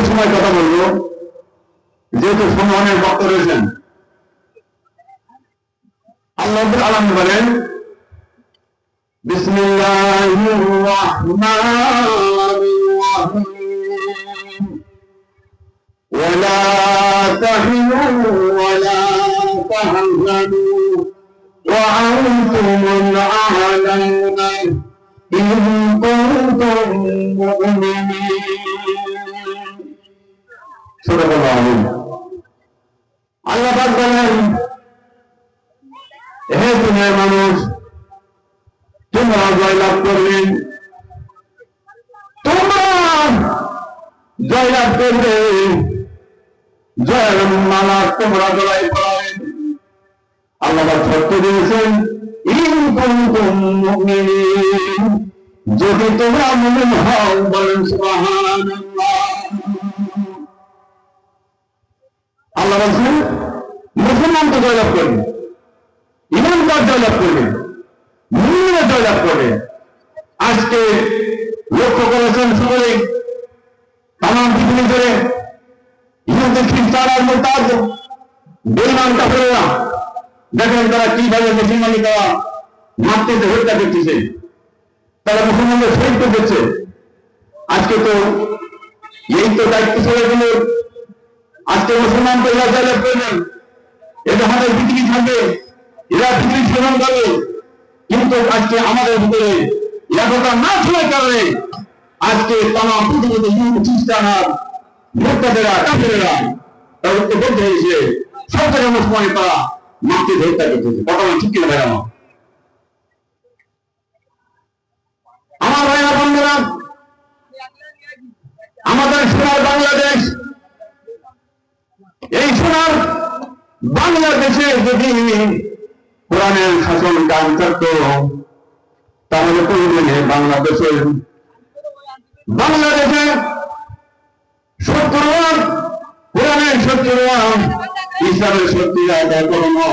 সময় কথা বলবো, যেহেতু সময় অনেক বক্তা রয়েছেন। আল্লাহ রাব্বুল আলামিন বলেন, বিসমিল্লাহির রাহমানির রাহিম, ওয়ালা তাহিনু ওয়ালা তাহজানু ওয়া আনতুমুল আ'লাউনা ইন কুনতুম মুমিনিন। সুবহানাল্লাহ। আল্লাহ পাক বলেন, হে দুনিয়ার মানুষ, তোমরা জয়লাভ করবে, তোমরা জয়লাভ করবে, জয়ের মালা তোমরা গলায় পরাবে। আল্লাহ শর্ত দিয়েছেন, ইন কুনতুম মুমিনিন, যদি তোমরা মুমিন হও। বলেন সুবহানাল্লাহ। আল্লাহ বলছেন, মুসলমান তো জয়লাভ করবে, ইমানদার জয়লাভ করবে, মুমিনরা জয়লাভ করবে। আজকে লক্ষ্য করেছেন সবাই, তামাম পৃথিবী জুড়ে ইহুদি খ্রিস্টান আর মুরতাদ বেঈমান কাফেররা, দেখেন তারা কিভাবে মুসলমানকে তারা মারতেছে, হত্যা করতেছে, তারা মুসলমানদের শহীদ করতেছে। আজকে তো এই তো দায়িত্ব ছেড়ে দিল, আজকে মুসলমানকে এরা জয়লাভ করবেন, এটা আমাদের পৃথিবী থাকবে, এরা পৃথিবী শাসন করবে। কিন্তু আজকে আমাদের ভিতরে একতা না থাকার কারণে আজকে তামাম পৃথিবীতে ইহুদি খ্রিস্টান আর মুরতাদেরা কাফেরেরা তারা ঐক্যবদ্ধ হয়েছে, সব জায়গায় মুসলমানকে তারা মারতে হত্যা করতেছে। কথা ঠিক কিনা ভাই? আমার ভাইরা বন্ধুরা, আমাদের সোনার বাংলাদেশ, এই সোনার বাংলাদেশে যদি কোরআনের শাসন কায়েম থাকতো, তাহলে প্রয়োজনে বাংলাদেশে 70 কোরআনের 70 ইসলামের 70 আদায় করবো,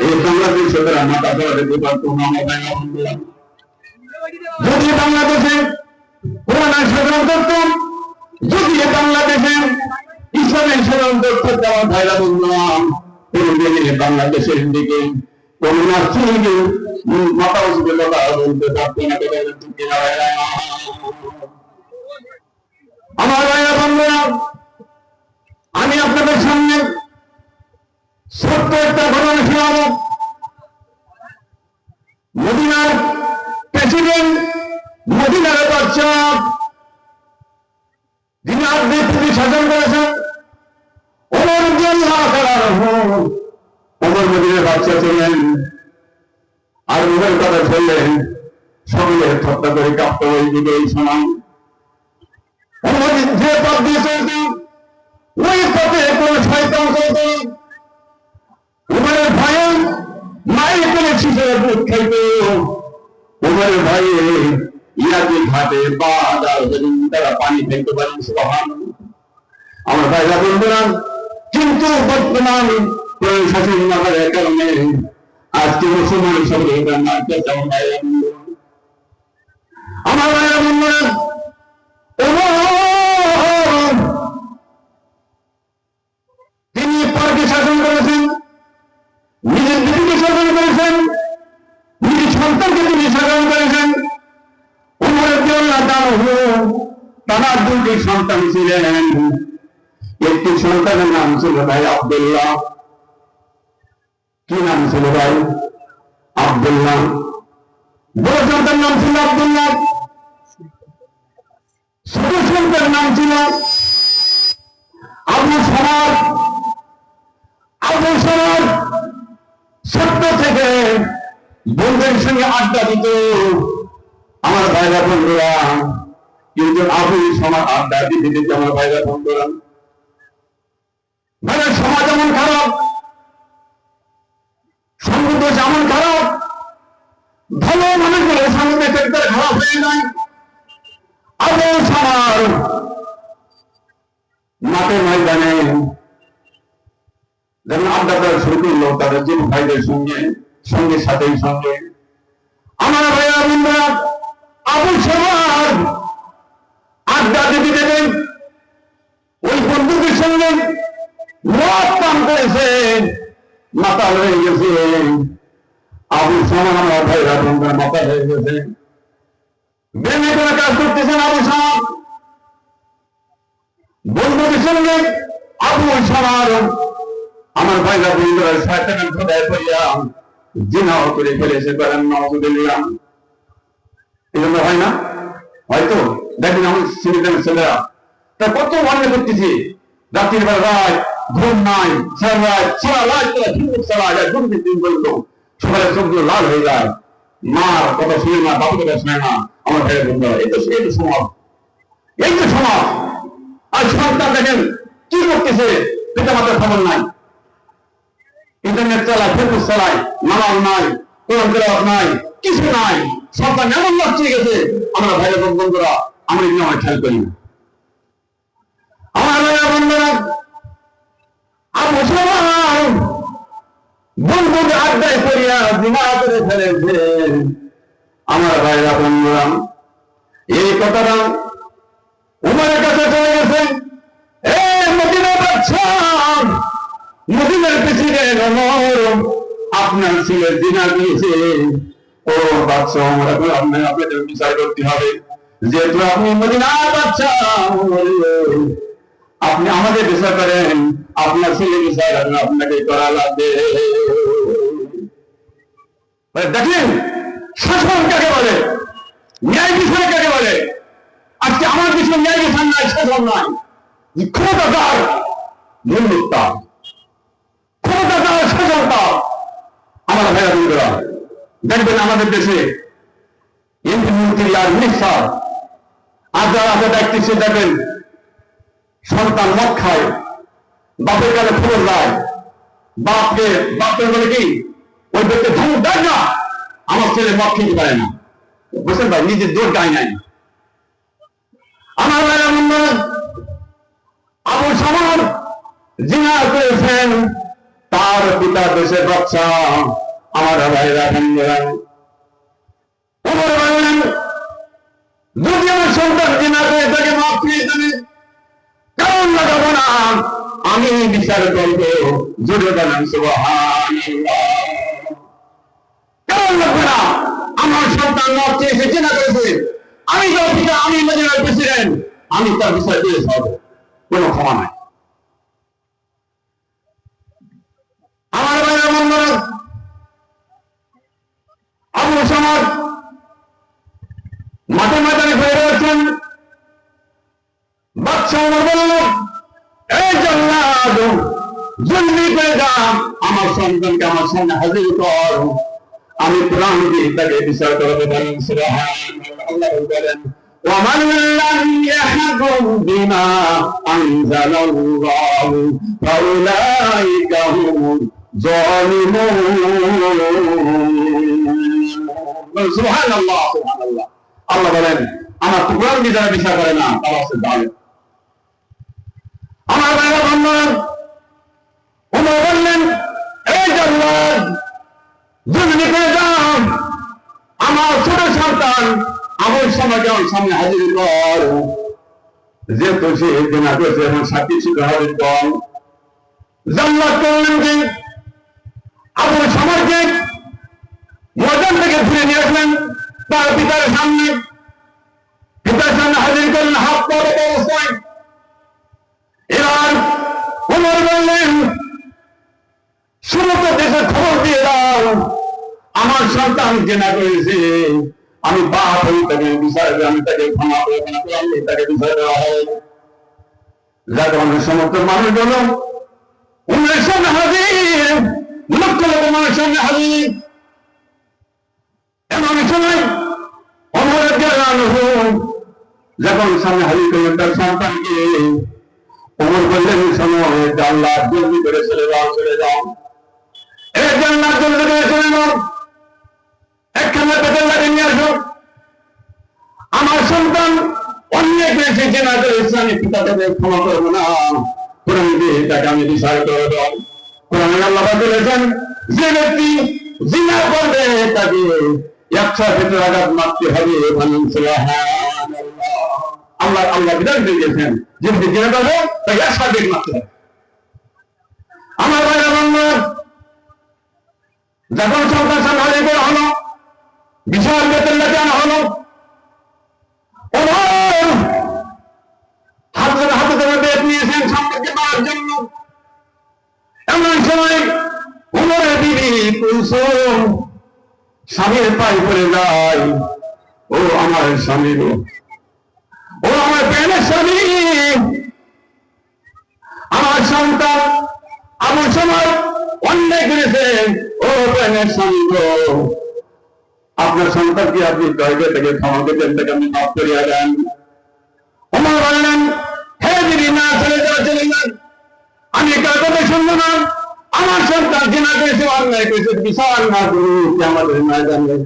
এই বাংলাদেশে তারা মাথা ধরা দিতে পারতো না। যদি বাংলাদেশে কোরআনের শাসন করত, যদি বাংলাদেশে ইসলামের শাসন করত, আমার ভাইরা বললাম বাংলাদেশের দিকে করোনা চলে মাথা উঁচুতে কথা বলতে পারতো না। আমার ভাইরা বন্ধুরা, আমি আপনাদের সামনে ছোট্ট একটা ঘটনা শোনাবো। মদিনার প্রেসিডেন্ট, মদিনার বাদশা, যিনি আজ পৃথিবী শাসন করেছেন, ওমর রাদিয়াল্লাহু তাআলা আনহু, ওমর মদিনার বাদশা ছিলেন। আর ওমর কথা বললেন, সঙ্গে ঠাট্টা করে কাঁপতে ওই দিকে এই সময় ওমর যে পথ দিয়ে চলতেন, ওই পথে কোন শয়তান চলত না। ওমরের ভয়ে মায়ের কোলে শিশুর দুধ খাইত। ওমরের ভয়ে ইয়াদি ঘাটে বাজার তারা পানি ফেলতে পারেন। সুবহানাল্লাহ। আমার ভাইরা বন্ধুরা, কিন্তু বর্তমান প্রশাসন নামের কারণে আজকে মুসলমান সবাই এটা মানতে চান না। আমার ভাইরা বন্ধুরা, তিনি পরকে শাসন করেছেন, নিজের বিবিকে শাসন করেছেন, নিজের সন্তানকে তিনি শাসন করেছেন। ওমর রাদিয়াল্লাহু তাআলা তার 2টি সন্তান ছিলেন। একটি সন্তানের নাম ছিল ভাই আব্দুল্লাহ। কি নাম ছিল ভাই? আব্দুল্লাহ। বড় সন্তানের নাম ছিল আব্দুল্লাহ, ছোট সন্তানের নাম ছিল আবু সালার। আবু সালার ছোট্ট থেকে বন্ধুদের সঙ্গে আড্ডা দিত। আমার ভাইরা বন্ধুরা, কিন্তু আবু সমাজ আড্ডা দিতে দিতে আমার ভাইরা বন্ধুরা, ভাইরা সমাজ এমন খারাপ, সংগত যেমন খারাপ, ভালো মানুষগুলো সঙ্গে ক্ষেত্রে খারাপ হয়ে যায়। আবু সালার মাঠে ময়দানে যেমন আড্ডা দেওয়া শুরু করলো তাদের যে ভাইদের সঙ্গে সঙ্গে সাথেই সঙ্গে। আমার ভাইরা বন্ধুরা, আবু সালার আড্ডা দিতে দেবেন সঙ্গে মদ পান করেছে, মাতাল হয়ে গেছে। আবু সামান আমার ভাইরা বন্ধুরা মাতাল হয়ে গেছে, বেমে করে কাজ করতেছেন আবু সামান। বন্ধুদের সঙ্গে আবু সামান আমার ভাইরা বন্ধুরা শয়তানের খোদায় পড়িয়া জিনাও করে ফেলেছে, বলেন নাউযুবিল্লাহ। এজন্য হয় না? হয়তো দেখেন আমার সিনেমার ছেলেরা তা কত অন্যায় করতেছে, রাত্রির বেলা রাত ঘুম নাই, সারা রাত দিন বলল, সকালে চোখগুলো লাল হয়ে যায়, মার কথা শুনে না, বাবু কথা শুনে না। আমার ভাইয়ের বন্ধু, এই তো সমাজ, এই তো সমাজ। আর সন্তান দেখেন কি করতেছে, পিতা মাতার খবর নাই, ইন্টারনেট চালায়, ফেসবুক চালায়, নামাজ নাই, কোরআন তেলাওয়াত নাই, কিছু নাই। সন্তান এমন লাগছে গেছে, আমরা ভাইয়ের বন্ধুরা আমরা এগুলো আমার খেয়াল করি না। আমার ভাইয়ের বন্ধুরা আবু সামান বন্ধুকে আড্ডায় করিয়া জিনা করে ফেলেছে। আমার ভাইয়ের বন্ধুরা এই কথাটা উমরের কাছে চলে গেছে। মদিনা বাদশা, মদিনার প্রেসিডেন্ট ওমর আপনার ছেলে জিনা দিয়েছে। ও বাদশা ওমর, আপনাদের বিচার করতে হবে, যেহেতু আপনি মদিনার বাদশা, আপনি আমাদের বিচার করেন, আপনার ছেলে বিচার আপনাকে করা লাগবে। দেখেন শাসন কাকে বলে, ন্যায় বিচার কাকে বলে। আজকে আমার কিছু ন্যায় বিচার নাই, শাসন নাই, ক্ষমতাকার মূল্যতা, ক্ষমতাকার শাসনতা। আমার ভাইয়া বন্ধুরা দেখবেন আমাদের দেশে এমপি মন্ত্রী আর মিনিস্টার আর যারা আছে দেখতেছে, দেখেন সন্তান মদ খায়, বাপের কাছে খবর যায়, বাপের বলে কি ওই ব্যক্তি ধমক দেয় না, আমার ছেলে মদ খেতে পারে না। বুঝলেন ভাই, নিজের দোষ গায় নাই। আমার ভাইরা বন্ধুরা আবু সামান জিনা করেছেন, তার পিতা দেশের বাচ্চা। আমার ভাইরা বন্ধুরা ওমর বললেন, যদি আমার সন্তান জিনা করে তাকে মাফ করে দেবে, কারণ লাগাবো না, আমি বিচার করবো। জোরে বলেন সুবহানাল্লাহ। কারণ লাগবে না, আমার সন্তান মাফ চেয়েছে, জিনা করেছে, আমি যার পিতা, আমি মদিনার প্রেসিডেন্ট, আমি তার বিচার দিয়ে ছাড়বো, কোনো ক্ষমা নাই। আমার ভাইরা বন্ধুরা আবু সামান মাঠে মাঠে ঘুরে বেড়াচ্ছেন। বাদশা ওমর বলল, এই জাল্লাদ, জলদি করে যা, আমার সন্তানকে আমার সামনে হাজির কর, আমি কোরআন দিয়ে তাকে বিচার করবো। বলেন সুবহানাল্লাহ। আল্লাহ বলেন, ওয়ামান লাম ইয়াহকুম বিমা আনজালাল্লাহু ফাউলাইকা হুমুজ যালিমুন। সুবহানাল্লাহ, সুবহানাল্লাহ। আল্লাহ বলেন, আমার কোরআন দিয়ে যারা বিচার করে না তারা হচ্ছে জালিম। আমার ভাইরা বন্ধুরা ওমর বললেন, এই জাল্লাদ, জলদি করে যাও, আমার ছোট সন্তান আমার সমাজে সামনে হাজির কর, যেহেতু সে জিনা করেছে এবং সাক্ষী ছিল হাজির কর। জাল্লাদ করলেন যে আবু সামানকে ময়দান থেকে ফিরে নিয়ে আসলেন, তার পিতার সামনে হাজির করলেন, হাত পরে অবস্থায়। এবার ওমর বললেন, সমস্ত দেশের খবর দিয়ে দাও, আমার সন্তান জিনা করেছে, আমি বাপ হই, তাকে বিচার, আমি তাকে ক্ষমা করে তাকে বিচার দেওয়া হয়। যার কারণে সমস্ত মানুষগুলো উমের সামনে হাজির, লক্ষ লক্ষ মানুষের সামনে হাজির। এমন সময় ওমর যখন সামনে হাজির করলেন তার সন্তানকে, ওমর বললেন, সময় জান্নাত জলদি করে চলে যাও, চলে যাও, এই জান্নাত জলদি করে চলে যাও, একখানে পেটের লাগে নিয়ে আসো। আমার সন্তান অন্যায় করেছে, জিনা করেছে, আমি পিতা তাকে ক্ষমা করবো না, কোরআন দিয়ে তাকে আমি বিচার করে দাও। কোরআনে আল্লাহ বলেছেন, যে ব্যক্তি জিনা করবে তাকে 100 আঘাত মারতে হবে। আল্লাহ বিধান দিয়ে দিয়েছেন, যেমনি জেনে যাবে তাই সার্বিক মাত্র। আমার ভাইরা বন্ধু, যখন সরকার সামনে করা হলো, বিশাল বেতন আনা হলো, হাতে ধরে বেত নিয়েছেন সম্পর্কে পাওয়ার জন্য। এমন সময় উমরের বিবি কুলসুম স্বামীর পায়ে পড়ে যায়, ও আমার স্বামী গো, ও আমার প্রাণের স্বামী, আমার সন্তান আমার সময় অন্যায় করেছেন, ও প্রাণের স্বামী গো, আপনার সন্তানকে আপনি দরজা থেকে ক্ষমা করতেন, তাকে আপনি মাফ করিয়া দেন। ওমর বললেন, হে দিদি, না চলে যান, আমি কার কথা শুনবো না। আমার সন্তান জিনা করেছে, অন্যায় করেছে, বিশাল না করুক আমাদের না জানবে,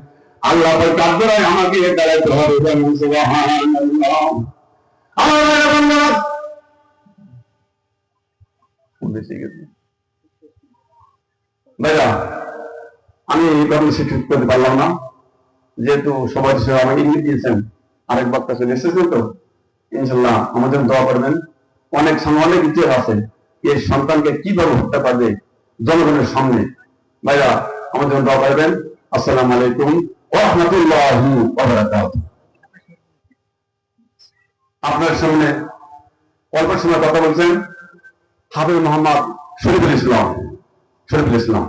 আল্লাহ কাব্যরায় আমাকে দাঁড়াইতে হবে। সুবহানাল্লাহ। আমার বন্ধুরা, ভাইরা, আমি এই কথা স্বীকৃত করতে পারলাম না, যেহেতু সবাই আমাকে ইঙ্গিত দিয়েছেন, আরেক বক্তা চলে এসেছেন, তো ইনশাল্লাহ আমার জন্য দোয়া করবেন। অনেক সময় অনেক ইতিহাস আছে, এই সন্তানকে কিভাবে হত্যা করবে জনগণের সামনে। ভাইরা, আমার জন্য দোয়া করবেন। আসসালামু আলাইকুম ওয়া রাহমাতুল্লাহি ওয়া বারাকাতুহু। আপনার সামনে অল্প সময় কথা বলছেন হাফেজ মোহাম্মদ শরীফুল ইসলাম।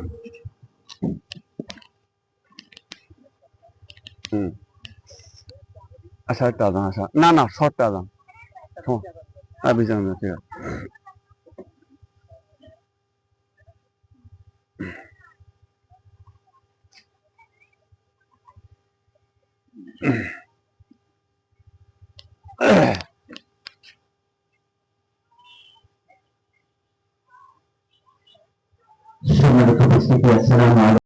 আচ্ছা, একটা আদান, আচ্ছা, না শর্ট আদান, ঠিক আছে। সম্মানিত উপস্থিতি, আসসালামু আলাইকুম।